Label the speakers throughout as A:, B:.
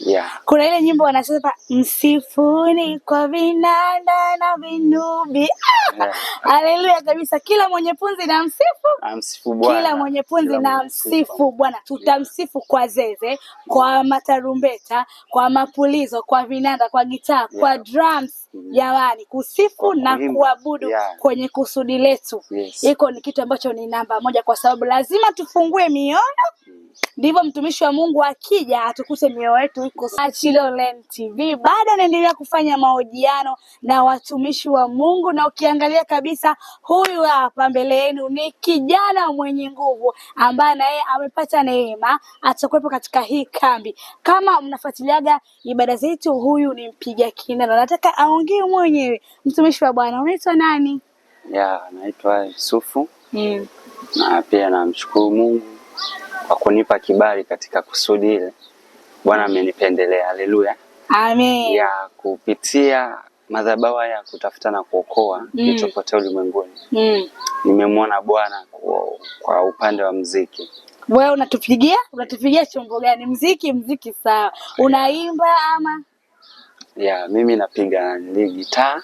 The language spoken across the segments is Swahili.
A: Yeah.
B: Kuna ile nyimbo wanasema msifuni kwa vinanda na vinubi. Haleluya kabisa. Kila mwenye pumzi na msifu
A: Bwana.
B: Kila mwenye pumzi na msifu Bwana. Tutamsifu kwa zeze, kwa matarumbeta, kwa mapulizo, kwa vinanda, kwa gitaa, kwa drums. Jamani, kusifu na kuabudu kwenye kusudi letu. Iko ni kitu ambacho ni namba moja, kwa sababu lazima tufungue mioyo. Ndivyo mtumishi wa Mungu akija atukute mioyo yetu iko Achilio Online TV. Baada anaendelea kufanya mahojiano na watumishi wa Mungu, na ukiangalia kabisa huyu hapa mbele yenu ni kijana mwenye nguvu ambaye naye amepata neema atakuwepo katika hii kambi. Kama mnafuatiliaga ibada zetu, huyu ni mpiga kinanda. Nataka aongee mwenyewe. Mtumishi wa Bwana, unaitwa nani?
A: Naitwa Yusufu. Na pia namshukuru Mungu kwa kunipa kibali katika kusudi ile. Bwana amenipendelea. Haleluya.
B: Amen.
A: Kupitia madhabahu ya kutafuta na kuokoa vitu pote ulimwenguni. Nimemwona Bwana kwa upande wa muziki.
B: Wewe unatupigia chombo gani? Muziki sawa. Unaimba ama?
A: Mimi napiga gitaa.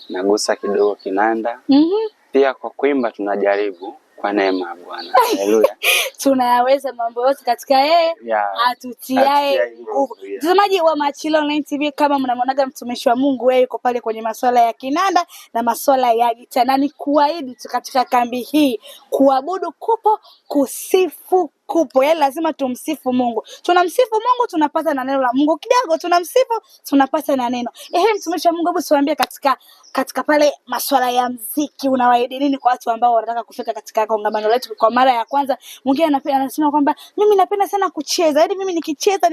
A: Nagusa kidogo kinanda. Pia kwa kuimba tunajaribu kwa neema ya Bwana. Haleluya.
B: Tunayaweza mambo yote katika yeye atutiae nguvu. Mtazamaji wa Achilio Online TV, kama mnamwonaga mtumishi wa Mungu, yeye yuko pale kwenye masuala ya kinanda na masuala ya gitaa. Na ni kuahidi katika kambi hii kuabudu kupo, kusifu kupo. Yaani lazima tumsifu Mungu. Tunamsifu Mungu tunapata na neno la Mungu. Kidogo tunamsifu tunapata na neno. Mtumishi wa Mungu, hebu tuambie katika pale masuala ya muziki unawaahidi nini kwa watu ambao wanataka kufika katika kongamano letu kwa mara ya kwanza? Mwingine anasema kwamba mimi napenda sana kucheza. Yaani mimi nikicheza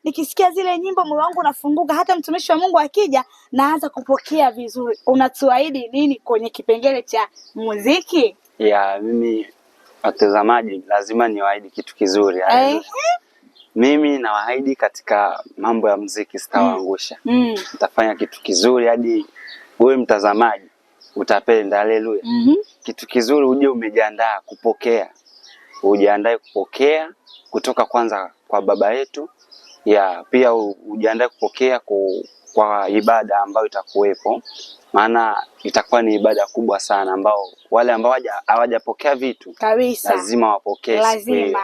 B: nikisikia zile nyimbo moyo wangu unafunguka. Hata mtumishi wa Mungu akija naanza kupokea vizuri. Unatuahidi nini kwenye kipengele cha muziki?
A: Mimi watazamaji lazima niwaahidi kitu kizuri. Mimi nawaahidi katika mambo ya muziki sitawaangusha. Nitafanya kitu kizuri hadi wewe mtazamaji utapenda. Haleluya. Kitu kizuri uje umejiandaa kupokea. Ujiandae kupokea kutoka kwanza kwa baba yetu. Pia ujiandae kupokea kwa ibada ambayo itakuwepo. Maana itakuwa ni ibada kubwa sana ambao wale ambao hawajapokea vitu
B: kabisa
A: lazima wapokee.
B: Lazima.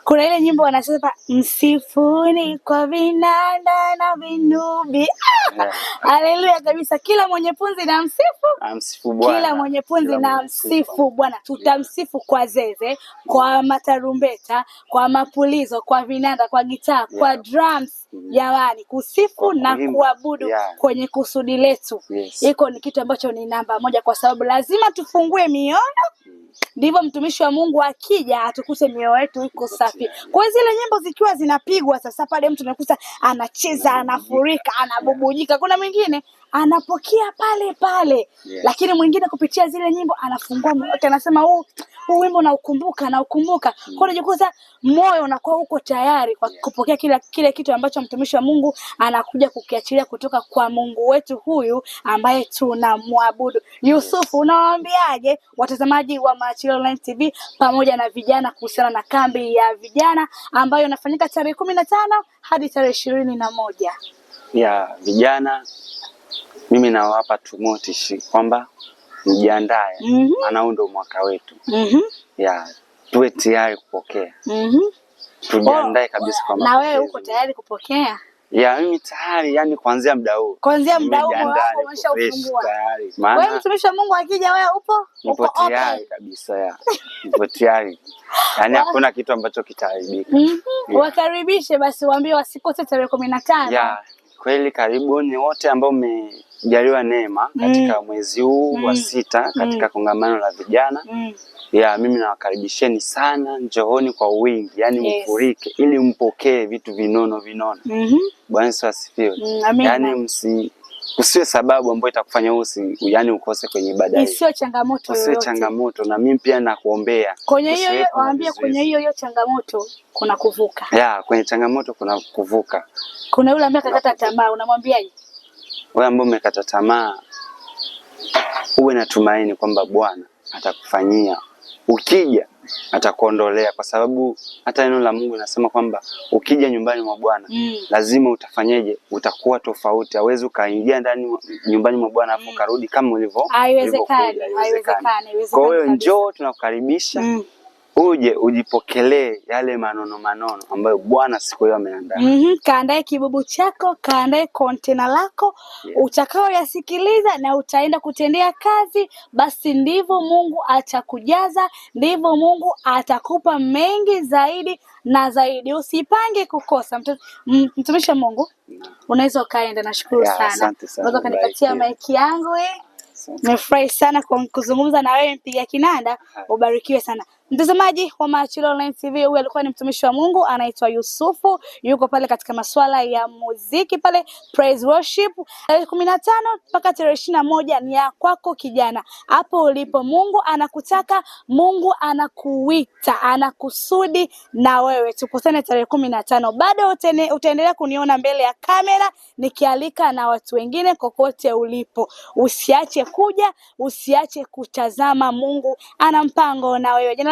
B: Kuna ile nyimbo wanasema msifuni kwa vinanda na vinubi. Haleluya kabisa. Kila mwenye pumzi na
A: msifu Bwana.
B: Kila mwenye pumzi na msifu Bwana. Tutamsifu kwa zeze, kwa matarumbeta, kwa mapulizo, kwa vinanda, kwa gitaa, kwa drums. Jamani, kusifu na kuabudu kwenye kusudi letu. Iko ni kitu ambacho ni namba moja, kwa sababu lazima tufungue mioyo. Ndivyo mtumishi wa Mungu akija atukute mioyo yetu iko safi. Kwa zile nyimbo zikiwa zinapigwa sasa pale mtu anakuta anacheza, anafurika, anabubujika. Kuna mwingine anapokea pale. Lakini mwingine kupitia zile nyimbo anafungua moyo wake, anasema huu wimbo naukumbuka. Kwa unajikuta moyo unakuwa uko tayari kwa kupokea kile kitu ambacho mtumishi wa Mungu anakuja kukiachilia kutoka kwa Mungu wetu huyu ambaye tunamwabudu. Yusufu, unawaambiaje watazamaji wa Achilio Online TV pamoja na vijana kuhusiana na kambi ya vijana ambayo inafanyika tarehe 15 hadi tarehe 21?
A: Vijana mimi nawapa motisha kwamba mjiandae. Maana huu ndio mwaka wetu. Tuwe tayari kupokea. Tujiandae kabisa kwa
B: na wewe uko tayari kupokea?
A: Mimi tayari, yani kuanzia muda huu.
B: Kuanzia muda huu umeshafungua. Wewe mtumishi wa Mungu akija wewe upo
A: tayari kabisa. Upo tayari. Yani hakuna kitu ambacho kitaharibika.
B: Wakaribishe basi, waambie wasikose tarehe 15.
A: Kweli karibuni wote ambao mmejaliwa neema katika mwezi huu wa 6 katika kongamano la vijana. Mimi nawakaribisheni sana, njooni kwa wingi, yani mfurike ili mpokee vitu vinono. Bwana Yesu asifiwe. Yani usiwe sababu ambayo itakufanya yani ukose kwenye ibada hii.
B: Sio changamoto yoyote.
A: Sio changamoto, na mimi pia nakuombea.
B: Kwenye hiyo waambie, kwenye hiyo changamoto kuna kuvuka.
A: Kwenye changamoto kuna kuvuka.
B: Kuna yule ambaye akakata tamaa, unamwambiaje?
A: Wewe ambaye umekata tamaa, uwe na tumaini kwamba Bwana atakufanyia ukija atakuondolea, kwa sababu hata neno la Mungu linasema kwamba ukija nyumbani mwa Bwana lazima utafanyeje? Utakuwa tofauti. Hauwezi ukaingia ndani nyumbani mwa Bwana afu karudi kama ulivyo.
B: Haiwezekani.
A: Kwa hiyo njoo, tunakukaribisha uje ujipokelee yale manono ambayo Bwana siku hiyo ameandaa.
B: Kaandae kibubu chako, kaandae kontena lako, utakao yasikiliza na utaenda kutendea kazi, basi ndivyo Mungu atakujaza, ndivyo Mungu atakupa mengi zaidi na zaidi. Usipange kukosa. Mtumishi wa Mungu, unaweza ukaenda. Nashukuru sana. Unaweza kanipatia maiki yangu Nimefurahi sana kwa kuzungumza na wewe mpiga kinanda. Ubarikiwe sana. Mtazamaji wa Machilo Online TV, huyu alikuwa ni mtumishi wa Mungu anaitwa Yusufu. Yuko pale katika masuala ya muziki pale praise worship. 15 mpaka 21 ni ya kwako kijana. Hapo ulipo Mungu anakutaka, Mungu anakuita, anakusudi na wewe. Tukutane 15. Bado utaendelea kuniona mbele ya kamera nikialika na watu wengine kokote ulipo. Usiache kuja, usiache kutazama. Mungu ana mpango na wewe.